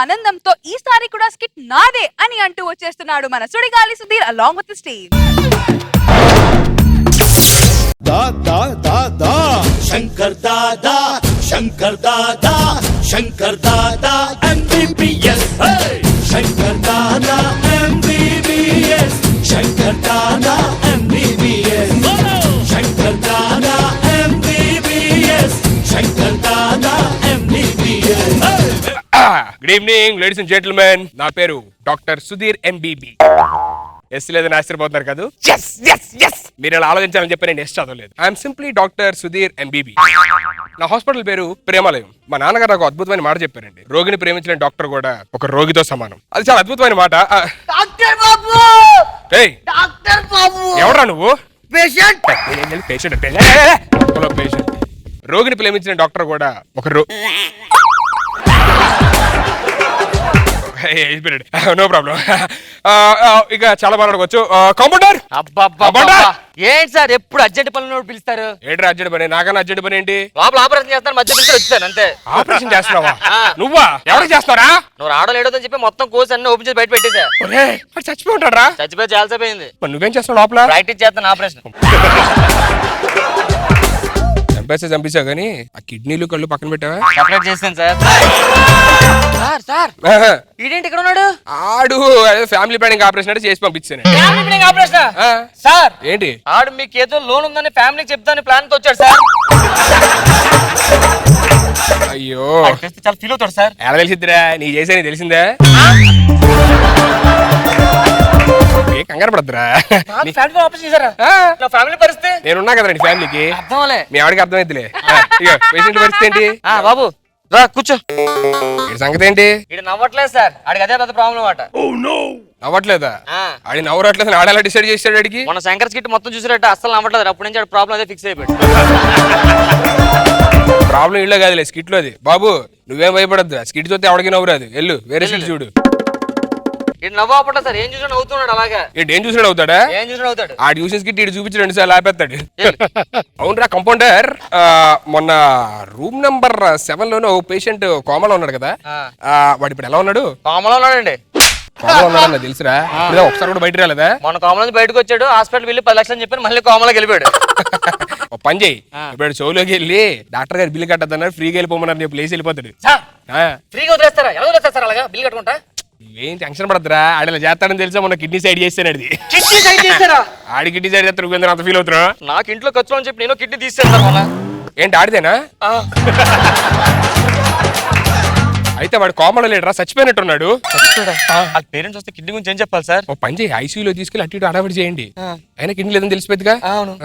ఆనందంతో ఈసారి కూడా స్కిట్ నాదే అని అంటూ వచ్చేస్తున్నాడు మన Sudigali Sudheer along with the stage. दादा दादा शंकर दादा शंकर दादा Shankar Dada MBBS Shankar Dada MBBS Shankar Dada MBBS Shankar Dada MBBS Shankar Dada MBBS. Good evening ladies and gentlemen, నా పేరు డాక్టర్ సుధీర్ MBB. ఎస్ లేదని ఆశ్చర్యపోతున్నారు కదా. మీరు ఇలా ఆలోచించాలని చెప్పి నేను ఎస్ చదవలేదు. I'm simply doctor Sudheer MBB. నా హాస్పిటల్ పేరు ప్రేమాలయం. మా నాన్నగారు నాకు అద్భుతమైన మాట చెప్పారండి, రోగిని ప్రేమించిన డాక్టర్ కూడా ఒక రోగితో సమానం. అది చాలా అద్భుతమైన మాట. ఎవరా నువ్వు? పేషెంట్. రోగిని ప్రేమించిన డాక్టర్ కూడా ఒక నో ప్రాబ్లం. ఇక చాలా మాట్లాడుకోవచ్చు. కాంపౌండర్. ఏంటి సార్ ఎప్పుడు అర్జెంట్ పనులు పిలుస్తారు? ఏంటి అర్జెంట్ పని? నాకన్నా అర్జెంట్ పని ఏంటి? లోపల ఆపరేషన్ చేస్తాను, మధ్య పిలిచి వచ్చాను అంతే. ఆపరేషన్ చేస్తున్నావా? నువ్వా? ఎవరు చేస్తారా? నువ్వు రావడం చెప్పి మొత్తం కోర్స్ అన్ని ఓపెన్ చేసి బయట పెట్టేశా. చచ్చిపోయి ఉంటారా? చచ్చిపోయి చాలాసేపోయింది. నువ్వేం చేస్తావు లోపల? ప్రాక్టీస్ చేస్తాను ఆపరేషన్. చంపేసావు కానీ ఆ కిడ్నీలు కళ్ళు పక్కన పెట్టావా? సెపరేట్ చేస్తాను సార్. సార్ ఈడేంటి ఇక్కడ ఉన్నాడు? ఆడు ఫ్యామిలీ ప్లానింగ్ ఆపరేషన్ అంటే చేసి పంపించాను. Family planning operation sir? ఏంటి? ఆడు మీకు ఏదో లోన్ ఉందని ఫ్యామిలీకి చెప్తాను ప్లాన్ తో వచ్చాడు సార్. అయ్యో చాలా ఫీల్ అవుతాడు సార్. ఎలా తెలిసిద్దిరా? నీ చేసే నీకు తెలిసిందా? ఏ కంగారు పడద్దురా. ఫ్యామిలీ పరిస్థితి నేనున్నా కదండి ఫ్యామిలీకి. అర్థంలే, మీ ఆవిడకి అర్థమైద్దిలే. పేషెంట్ పరిస్థితి ఏంటి? బాబు రా కూర్చో. సంగతి ఏంటి? ఇది నవ్వట్లేదు సార్, ఆడికి అదే పెద్ద ప్రాబ్లం అట. నవ్వట్లేదా? ఆడి నవ్వట్లేదు. ఆడేలా డిసైడ్ చేసాడు అడిగి. మన శంకర్ స్కిట్ మొత్తం చూసారట, అస్సలు నవ్వట్లేదు. అప్పటి నుంచి ప్రాబ్లం అదే ఫిక్స్ అయిపోయాడు. ప్రాబ్లం ఇళ్ళో కాదులే, స్కిట్ లోది. బాబు నువ్వేం భయపడద్దు, స్కిట్ చూస్తే ఎవడికి నవ్వురాదు. వెళ్ళు వేరే స్కిట్ చూడు. ఇది నవ్వు ఆపట్లా సార్, ఏం చూసినా నవ్వుతున్నాడు అలాగా. ఏం చూసినాడు అవుతాడా? ఏం చూసినా అవుతాడు. ఆ ట్యూషన్ స్కిట్ ఇటు చూపించి 2 సార్లు ఆపేస్తాడు. అవునరా కంపౌండర్, మొన్న రూమ్ నంబర్ 7 లోనే ఓ పేషెంట్ కోమలో ఉన్నాడు కదా, వాడు ఇప్పుడు ఎలా ఉన్నాడు? కోమలో ఉన్నాడండి. కోమలో ఉన్నాడన్నా తెలుసురా? ఒకసారి కూడా బయట రాలేదా? మన కోమల నుంచి బయటకు వచ్చాడు, హాస్పిటల్ వెళ్ళి 10 లక్షలు చెప్పి మళ్ళీ కోమలోకి వెళ్ళిపోయాడు. పని చేయి, ఇప్పుడు షోలోకి వెళ్ళి డాక్టర్ గారు బిల్లు కట్టద్దన్నారు, ఫ్రీగా వెళ్ళిపోమన్నారు, నీ ప్లేస్ వెళ్ళిపోతాడు. ఫ్రీగా వదిలేస్తారా? ఎలా వదిలేస్తారు అలాగా బిల్లు కట్టుకుంటా? ఏం టెన్షన్ పడద్దురా, ఆడలా చేస్తాడని తెలుసా? మొన్న కిడ్నీ సైడ్ చేస్తాను. ఆడి కిడ్నీ సైడ్ చేస్తారు, అంత ఫీల్ అవుతున్నా. నాకు ఇంట్లో ఖర్చులు అని చెప్పి నేను కిడ్నీ తీసేస్తాను. ఏంటి ఆడిదేనా? అయితే వాడు కోమలో లేడరా, చచ్చిపోయినట్టున్నాడు. పేరెంట్స్ వస్తే కిడ్నీ గురించి ఏం చెప్పాలి సార్? ఓ పని చేయి, ఐసీయూలో తీసుకెళ్ళి అటు ఇటు అడావిడి చేయండి. అయినా కిడ్నీ లేదని తెలిసిపోద్దిగా. అవును.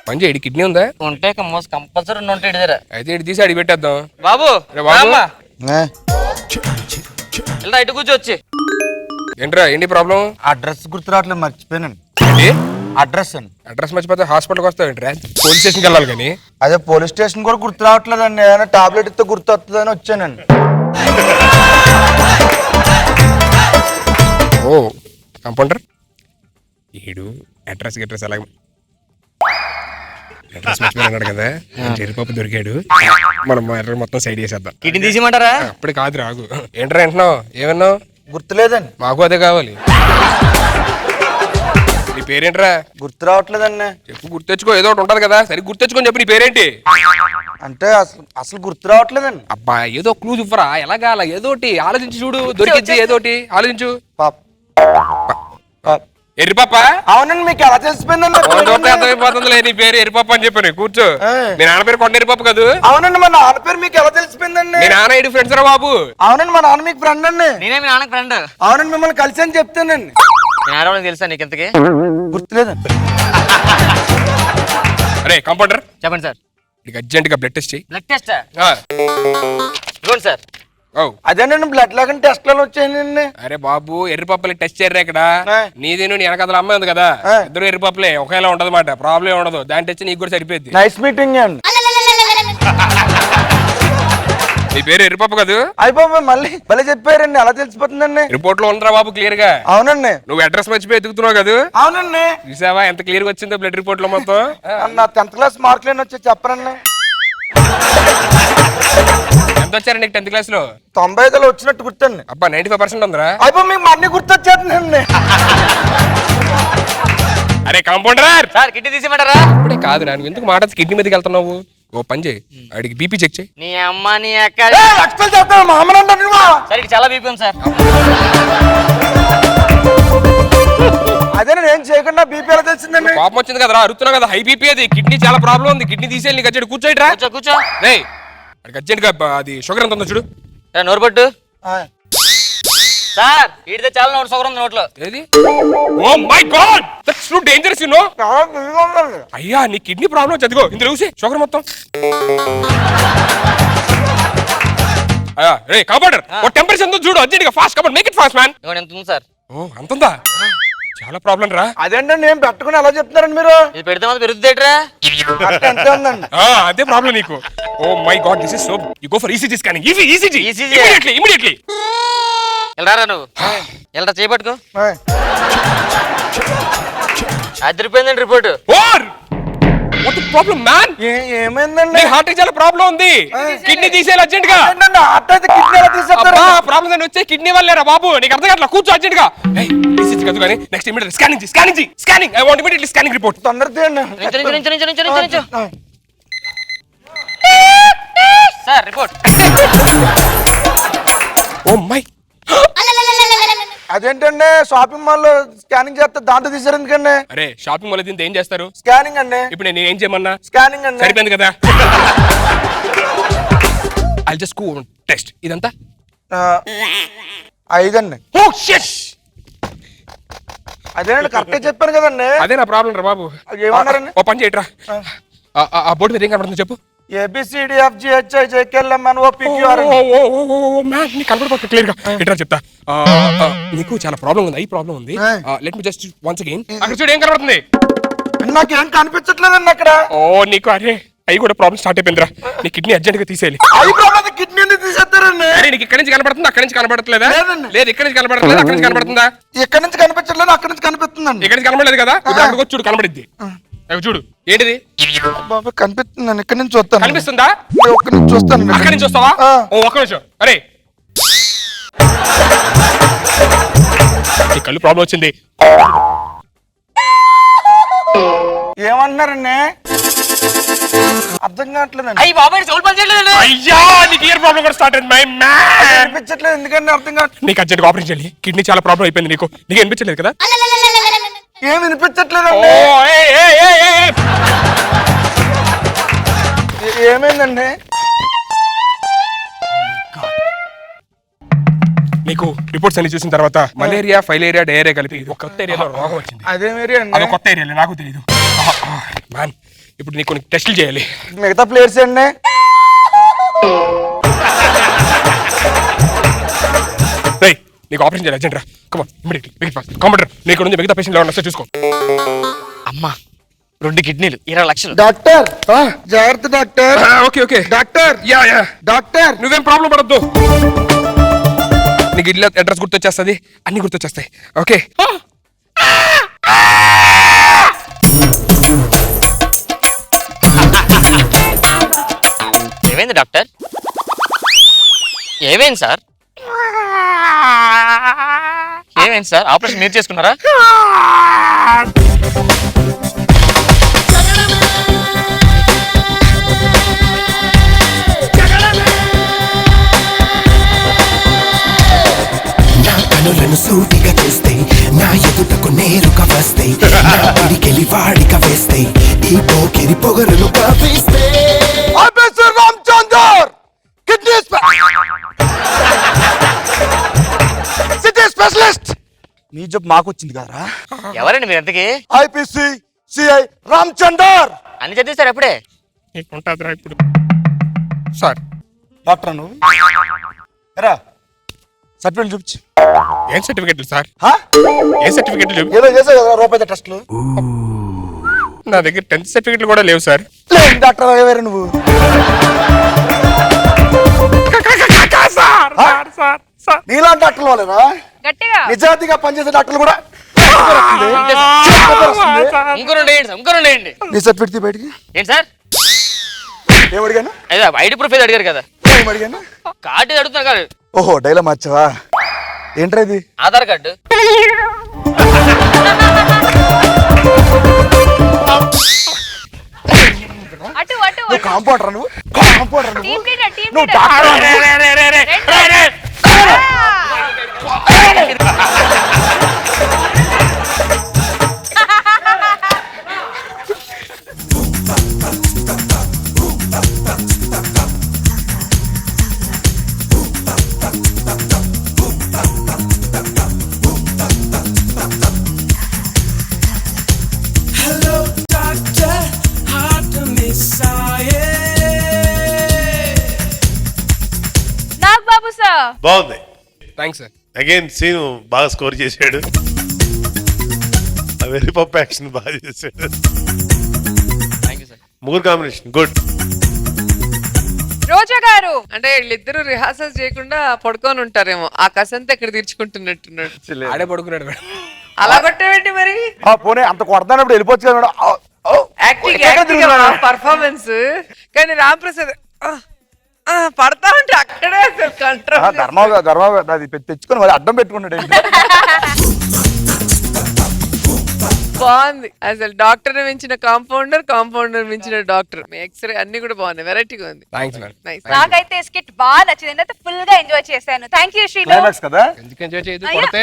పని చేయి, కిడ్నీ ఉందా? ఉంటే కంపల్సరీ ఉంటాయి. అయితే ఇటు తీసి అడిగి పెట్టేద్దాం. బాబు ఇలా ఇటు కూర్చోచ్చి. ఏంట్రా ఏంటి ప్రాబ్లం? అడ్రస్ గుర్తు రావట్లేదు, మర్చిపోయాను. అడ్రస్ అండి. అడ్రస్ మర్చిపోతే హాస్పిటల్కి వస్తావు ఏంట్రా? పోలీస్ స్టేషన్కి వెళ్ళాలి కానీ. అదే పోలీస్ స్టేషన్ కూడా గుర్తు రావట్లేదండి, ఏదైనా టాబ్లెట్ ఇస్తే గుర్తు వస్తుందని వచ్చానండి. ఓ కంపౌండర్, ఈడు అడ్రస్ ఎలా? అడ్రస్ మర్చిపోయినాడు కదా, చెరిపాపు దొరికాడు. మనం మొత్తం సైడ్ చేసేద్దాం. కిడ్నీ తీసిమంటారా? అప్పుడు కాదు, రాగు. ఏంట్రా వింటున్నావు? ఏమన్నావు? గుర్తులేదండి. మాకు అదే కావాలి. నీ పేరేంట్రా? గుర్తు రావట్లేదండి. చెప్పు, గుర్తెచ్చుకో. ఏదో ఒకటి ఉంటది కదా, సరే గుర్తెచ్చుకొని చెప్పు. నీ పేరేంటి? అంటే అసలు గుర్తు రావట్లేదండి. అబ్బా ఏదో క్లూ ఇవ్వరా? ఎలాగా అలా ఏదోటి ఆలోచించి చూడు, దొరికిద్ది. ఏదోటి ఆలోచించు. ఎర్రిపప్ప? అవునండి. మీకు ఎలా తెలిసిపోయిందండి? అర్థమైపోతుందిలే, నీ పేరు ఎర్రిపప్ప అని చెప్పాను. కూర్చో. మీ నాన్న పేరు కొండ ఎర్రిపప్ప కాదు? అవునండి. మా నాన్న పేరు మీకు ఎలా తెలిసిపోయిందండి? మీ నాన్న ఇటు ఫ్రెండ్స్ రా బాబు. అవునండి. మా నాన్న మీకు ఫ్రెండ్ అండి. నేనే మీ నాన్నకి ఫ్రెండ్. అవునండి. మిమ్మల్ని కలిసి అని చెప్తానండి. తెలుసా నీకు ఇంతకి? గుర్తులేదండి. అరే కంపౌండర్ చెప్పండి సార్. నీకు అర్జెంట్ గా బ్లడ్ టెస్ట్ చెయ్యి. Blood test? ఇవ్వండి సార్. అదేనండి బ్లడ్ లాగా టెస్ట్ లలో వచ్చాయండి. అరే బాబు, ఎర్రిపప్పలకి టెస్ట్ చేయరు ఇక్కడ. నీదేను నీ వెనకాల అమ్మాయి ఉంది కదా, ఇద్దరు ఎర్రిపప్పలే, ఒకేలా ఉండదు మాట. ప్రాబ్లం ఉండదు, దాని టెస్ట్ నీకు కూడా సరిపోద్ది. నైస్ మీటింగ్ అండి. నీ పేరు ఎర్రిపప్పు కాదు? అయిపోయి మళ్ళీ భలే చెప్పారండి, అలా తెలిసిపోతుందండి. రిపోర్ట్ లో ఉండరా బాబు క్లియర్ గా? అవునండి. నువ్వు అడ్రస్ మర్చిపోయి ఎదుగుతున్నావు కదా? అవునండి. చూసావా ఎంత క్లియర్ గా వచ్చిందో బ్లడ్ రిపోర్ట్ లో మొత్తం? నా 10th క్లాస్ మార్కులు వచ్చి చెప్పరండి. ఎంత వచ్చారు నీకు 10th క్లాస్ లో? 95 వచ్చినట్టు గుర్తండి. అబ్బా 95% ఉందిరా. అయిపోయి మీకు మళ్ళీ గుర్తొచ్చేస్తుందండి. అరే కాంపౌండర్ సార్ కిడ్నీ తీసేయమంటారా? ఇప్పుడే కాదు నువ్వు ఎందుకు మాట కిడ్నీ మీదకి వెళ్తున్నావు? ఓ పని చేయి, అడిగి బీపీ చెక్ చేయి. నీ అమ్మ నీ అక్క ఎక్స్పెల్ చేస్తాను మా అమ్మని అంటాను నువ్వు. సార్ ఇది చాలా బీపీ ఉంది సార్. అదే నేను ఏం చేయకుండా బీపీ ఎలా తెలిసిందండి? కోపం వచ్చింది కదరా, అరుతున్నావు కదా, హై బీపీ అది, కిడ్నీ చాలా ప్రాబ్లం ఉంది, కిడ్నీ తీసేయాలి. నీకు అర్జెంట్ కూర్చోయిట్రా. కూర్చో కూర్చో. రే అడిగి అర్జెంట్ గా అది షుగర్ ఎంత ఉందో చూడు. నోరు పట్టు. సార్ ఈడితే చాలా నోటు షుగర్ ఉంది నోట్లో. ఏది? Oh my God that's so dangerous you know. అయ్యా నీ కిడ్నీ ప్రాబ్లం చదిగో ఇందులో చూసి షుగర్ మొత్తం. రే కాంపౌండర్ ఓ టెంపరేచర్ ఉందో చూడు అర్జెంట్ గా, fast come make it fast man. ఇవ్వండి ఎంత ఉంది సార్? ఓ అంతుందా? చాలా ప్రాబ్లం రా. అదేంటండి నేను పెట్టుకుని ఎలా చెప్తున్నారండి మీరు? ఇది పెడితే మాత్రం పెరుగుతుందేట్రా? అంతే ఉందండి. అదే ప్రాబ్లం నీకు. Oh my god this is so you go for ECG scanning. ECG ECG. Immediately. వెళ్ళరా నువ్వు, వెళ్ళరా చేపట్టుకో. అదిరిపోయిందండి report. Or what the problem man? ఏమైందండి? నీ హార్ట్ కి చాలా ప్రాబ్లం ఉంది, కిడ్నీ తీసేయాలి అర్జెంట్ గా. ఏంటండి హార్ట్ అయితే కిడ్నీ ఎలా తీసేస్తారు? ప్రాబ్లం అని వచ్చే కిడ్నీ వల్లేరా బాబు, నీకు అర్థం కావట్లా. కూర్చో అర్జెంట్ గా. ఈసీజీ కాదు కానీ next immediate scanning I want immediately scanning report. తొందరగా తీయండి. నించు. Sir report. Oh my. అదేంటండి షాపింగ్ మాల్ లో స్కానింగ్ చేస్తే దాంతో తీసారు ఎందుకండి? అరే షాపింగ్ మాల్ దీంతో ఏం చేస్తారు? స్కానింగ్ అండి. ఇప్పుడు నేను ఏం చేయమన్నా? స్కానింగ్ అండి. సరిపోయింది కదా. I just go test. ఇదంతా 5 అండి. Oh shit. అదేనండి కరెక్ట్ చెప్పాను కదండి. అదే నా ప్రాబ్లం రా బాబు. ఏమన్నారండి? ఓ పని చేయట్రా, ఆ బోర్డు మీద ఏం కనబడుతుందో చెప్పు. ABCDFGHIJKLMNOPQR. నీకు కనబడిపోతుంది క్లియర్ గా. ఎట్రా చెప్తా. నీకు చాలా ప్రాబ్లం ఉంది, ఐ ప్రాబ్లం ఉంది. Let me just once again. అక్కడ చూడు ఏం కనబడుతుంది. నాకేం కనిపించట్లేదండి అక్కడ. ఓ నీకు అరే అవి కూడా ప్రాబ్లం స్టార్ట్ అయిపోయిందిరా. నీ కిడ్నీ అర్జెంట్ గా తీసేయాలి. అవి ప్రాబ్లం కిడ్నీ తీసేస్తారండి. అరే నీకు ఇక్కడ నుంచి కనబడుతుంది, అక్కడ నుంచి కనబడట్లేదా? లేదండి. లేదు ఇక్కడ నుంచి కనబడట్లేదు, అక్కడ నుంచి కనబడుతుందా? ఇక్కడ నుంచి కనిపించట్లేదు, అక్కడ నుంచి కనిపిస్తుందండి. ఇక్కడ నుంచి కనబడలేదు కదా, ఇప్పుడు అక్కడికి వచ్చి చూడు కనబడిద్ది. చూడు ఏంటిది బాబా కనిపిస్తుందండి. ఇక్కడ నుంచి చూస్తాను. కనిపిస్తుందా? ఒక్క నుంచి చూస్తాను. అక్కడి నుంచి వస్తావా? ఓ ఒక్క నిమిషం. అరే కళ్ళు ప్రాబ్లం వచ్చింది. ఏమన్నారండి? అర్థం కావట్లేదండి. అయ్యి బాబాయ్ సౌల్ పని చేయలేదండి. అయ్యా నీకు ఇయర్ ప్రాబ్లం కూడా స్టార్ట్ అయింది మై మ్యాన్. కనిపించట్లేదు ఎందుకంటే అర్థం కావట్లేదు. నీకు అర్జెంట్ ఆపరేషన్ చేయాలి. కిడ్నీ చాలా ప్రాబ్లం అయిపోయింది. నీకు అనిపించలేదు కదా? ఏం వినిపించట్లేదు. ఏమైందండి? నీకు రిపోర్ట్స్ అన్ని చూసిన తర్వాత మలేరియా, ఫైలేరియా, డయేరియా కలిపి ఒక కొత్త ఏరియాలో రోగం వచ్చింది. అదే మరి అదో కొత్త ఏరియాలో నాకు తెలియదు మ్యాన్. ఇప్పుడు నీకు కొన్ని టెస్టులు చేయాలి. మిగతా ప్లేయర్స్ అండి. నీకు ఆపరేషన్ చేయాలి అర్జెంట్ రా. కమాన్ ఇమిడియట్లీ కంప్యూటర్. నీకు నుంచి మిగతా పేషెంట్లు ఎవరైనా వస్తే చూసుకో. అమ్మా 2 కిడ్నీలు 20 లక్షలు. డాక్టర్ జాగ్రత్త doctor. Okay doctor. Yeah doctor నువ్వేం ప్రాబ్లం పడద్దు. నీకు ఇల్లు అడ్రస్ గుర్తొచ్చేస్తుంది, అన్ని గుర్తొచ్చేస్తాయి. ఓకే ఏమైంది డాక్టర్? ఏమైంది సార్? ఏమైంది సార్? ఆపరేషన్ మీరు చేసుకున్నారా? కనులను సూటిగా చూస్తే నా ఎదుటకు నేరుగా వస్తే నా పిడికెలి వాడిగా వేస్తే ఈ పోకిరి పొగరును కాపేస్తే officer Ramachandar kidney city specialist. మీ జాబ్ మాకు వచ్చింది కదరా. ఎవరండి మీరు ఎంతకి? IPC CI Ramachandar. అన్ని చదివేశారు ఎప్పుడే? ఉంటుందిరా ఇప్పుడు. సార్ డాక్టర్ నువ్వు రా సర్టిఫికెట్ చూపించు. ఏం సర్టిఫికెట్లు సార్? ఏ సర్టిఫికెట్లు చూపి? ఏదో చేసావు కదా రూపాయి టెస్ట్లు. నా దగ్గర 10th సర్టిఫికెట్లు కూడా లేవు సార్. డాక్టర్ వేరే నువ్వు నీలాంటి డాక్టర్లు వాళ్ళరా గట్టిగా నిజాయితీగా పనిచేసే డాక్టర్లు కూడా ఇంకో రెండు వేయండి సార్, ఇంకో రెండు వేయండి. నీ సర్టిఫికెట్ బయటికి ఏంటి సార్? ఏమడిగాను అదే ఐడి ప్రూఫ్ ఏదో అడిగారు కదా, ఏమడిగాను కార్డు అడుగుతున్నారు కాదు, ఓహో డైలాగ్ మార్చావా ఏంట్రా ఇది ఆధార్ కార్డు. అటు అటు నువ్వు కాంపౌండర్ నువ్వు కాంపౌండర్ నువ్వు టీమ్ లీడర్ టీమ్ నువ్వు లీడర్ డాక్టర్ నాగబాబు సార్. బాగుంది. Thanks sir. అగైన్ సీను బాగా స్కోర్ చేశాడు. వెరీ పప్ యాక్షన్ బాగా చేశాడు. Thank you sir. ముగ్గురు కాంబినేషన్ గుడ్. రోజా గారు అంటే వీళ్ళిద్దరూ రిహార్సల్స్ చేయకుండా పడుకొని ఉంటారేమో, ఆ కసంతా ఇక్కడ తీర్చుకుంటున్నట్టున్నాడు. ఆడే పడుకున్నాడు మేడం. అలా కొట్టేవండి మరి పోనీ అంత కొడతానప్పుడు వెళ్ళిపోవచ్చు కదా మేడం. Acting performance. కానీ రాంప్రసాద్ పడతా ఉంటే అక్కడే అసలు కంట్రోల్. ధర్మ అది తెచ్చుకొని మరి అడ్డం పెట్టుకున్నాడు ఏంటి? బాగుంది అసలు. డాక్టర్ మించిన కాంపౌండర్, కాంపౌండర్ మించిన డాక్టర్. మీ ఎక్స్రే అన్ని కూడా బాగున్నాయి, వెరైటీగా ఉంది. Thanks madam. నైస్. నాకైతే స్కిట్ బాగా నచ్చింది. నేనైతే ఫుల్ గా ఎంజాయ్ చేశాను. Thank you శ్రీలు. క్లైమాక్స్ కదా ఎందుకు ఎంజాయ్ చేయదు కొడితే